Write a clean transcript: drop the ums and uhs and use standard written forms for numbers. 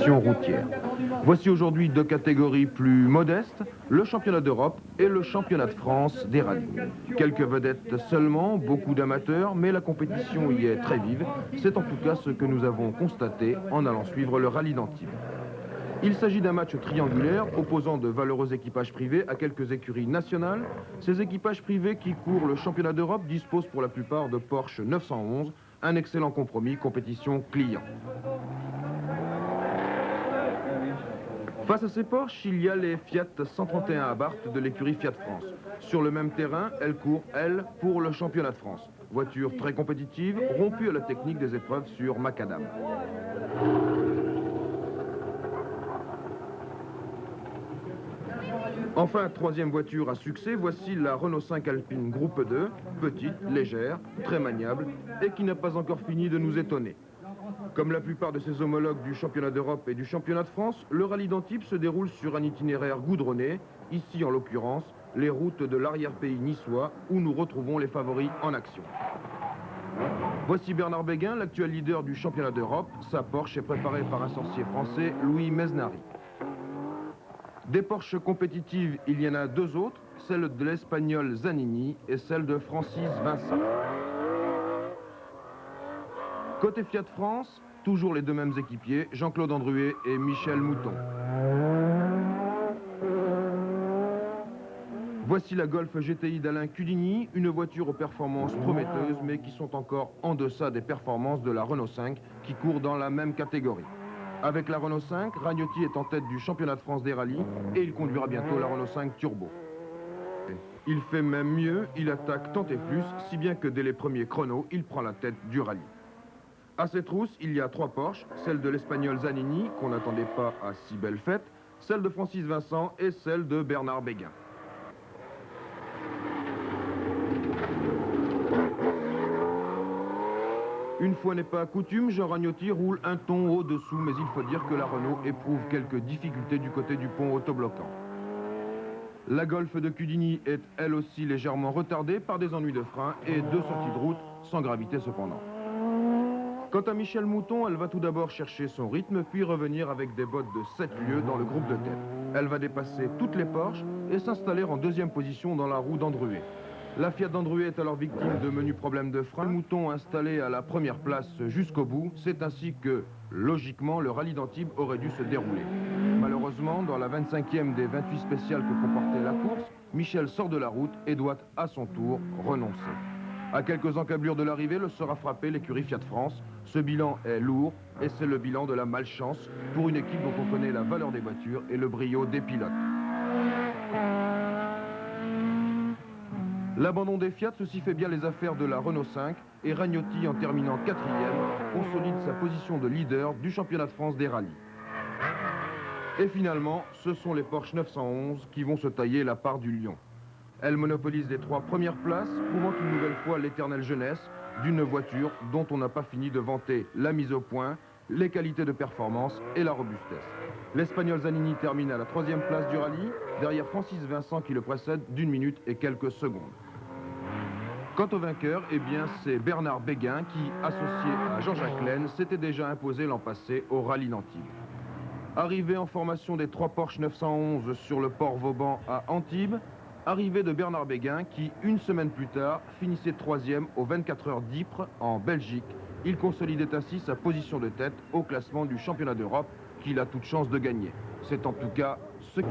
compétition routière. Voici aujourd'hui deux catégories plus modestes, le championnat d'Europe et le championnat de France des rallyes. Quelques vedettes seulement, beaucoup d'amateurs, mais la compétition y est très vive. C'est en tout cas ce que nous avons constaté en allant suivre le rallye d'Antibes. Il s'agit d'un match triangulaire opposant de valeureux équipages privés à quelques écuries nationales. Ces équipages privés qui courent le championnat d'Europe disposent pour la plupart de Porsche 911, un excellent compromis compétition client. Face à ces Porsche, il y a les Fiat 131 Abarth de l'écurie Fiat France. Sur le même terrain, elle court, elle, pour le championnat de France. Voiture très compétitive, rompue à la technique des épreuves sur macadam. Enfin, troisième voiture à succès, voici la Renault 5 Alpine Groupe 2, petite, légère, très maniable et qui n'a pas encore fini de nous étonner. Comme la plupart de ses homologues du championnat d'Europe et du championnat de France, le rallye d'Antibes se déroule sur un itinéraire goudronné, ici en l'occurrence, les routes de l'arrière-pays niçois où nous retrouvons les favoris en action. Voici Bernard Béguin, l'actuel leader du championnat d'Europe. Sa Porsche est préparée par un sorcier français, Louis Mesnari. Des Porsche compétitives, il y en a deux autres, celle de l'Espagnol Zanini et celle de Francis Vincent. Côté Fiat France, toujours les deux mêmes équipiers, Jean-Claude Andruet et Michel Mouton. Voici la Golf GTI d'Alain Cudigny, une voiture aux performances prometteuses, mais qui sont encore en deçà des performances de la Renault 5, qui court dans la même catégorie. Avec la Renault 5, Ragnotti est en tête du championnat de France des rallyes et il conduira bientôt la Renault 5 Turbo. Il fait même mieux, il attaque tant et plus, si bien que dès les premiers chronos, il prend la tête du rallye. À cette rousse, il y a trois Porsche, celle de l'Espagnol Zanini, qu'on n'attendait pas à si belle fête, celle de Francis Vincent et celle de Bernard Béguin. Une fois n'est pas coutume, Jean Ragnotti roule un ton au-dessous, mais il faut dire que la Renault éprouve quelques difficultés du côté du pont autobloquant. La Golf de Cudigny est elle aussi légèrement retardée par des ennuis de frein et deux sorties de route, sans gravité cependant. Quant à Michel Mouton, elle va tout d'abord chercher son rythme, puis revenir avec des bottes de 7 lieues dans le groupe de tête. Elle va dépasser toutes les Porsche et s'installer en deuxième position dans la roue d'Andruet. La Fiat d'Andruet est alors victime de menus problèmes de frein. Mouton installé à la première place jusqu'au bout. C'est ainsi que, logiquement, le rallye d'Antibes aurait dû se dérouler. Malheureusement, dans la 25e des 28 spéciales que comportait la course, Michel sort de la route et doit, à son tour, renoncer. À quelques encablures de l'arrivée, le sera frappé l'écurie Fiat France. Ce bilan est lourd et c'est le bilan de la malchance pour une équipe dont on connaît la valeur des voitures et le brio des pilotes. L'abandon des Fiat, ceci fait bien les affaires de la Renault 5 et Ragnotti, en terminant 4e, consolide sa position de leader du championnat de France des rallyes. Et finalement, ce sont les Porsche 911 qui vont se tailler la part du lion. Elles monopolisent les trois premières places, prouvant une nouvelle fois l'éternelle jeunesse d'une voiture dont on n'a pas fini de vanter la mise au point, les qualités de performance et la robustesse. L'Espagnol Zanini termine à la 3e place du rallye, derrière Francis Vincent qui le précède d'1 minute et quelques secondes. Quant au vainqueur, eh bien c'est Bernard Béguin qui, associé à Jean-Jacques Laine, s'était déjà imposé l'an passé au rallye d'Antibes. Arrivée en formation des trois Porsche 911 sur le port Vauban à Antibes, arrivée de Bernard Béguin qui, une semaine plus tard, finissait 3e aux 24 heures d'Ypres en Belgique. Il consolidait ainsi sa position de tête au classement du championnat d'Europe qu'il a toute chance de gagner. C'est en tout cas ce qui...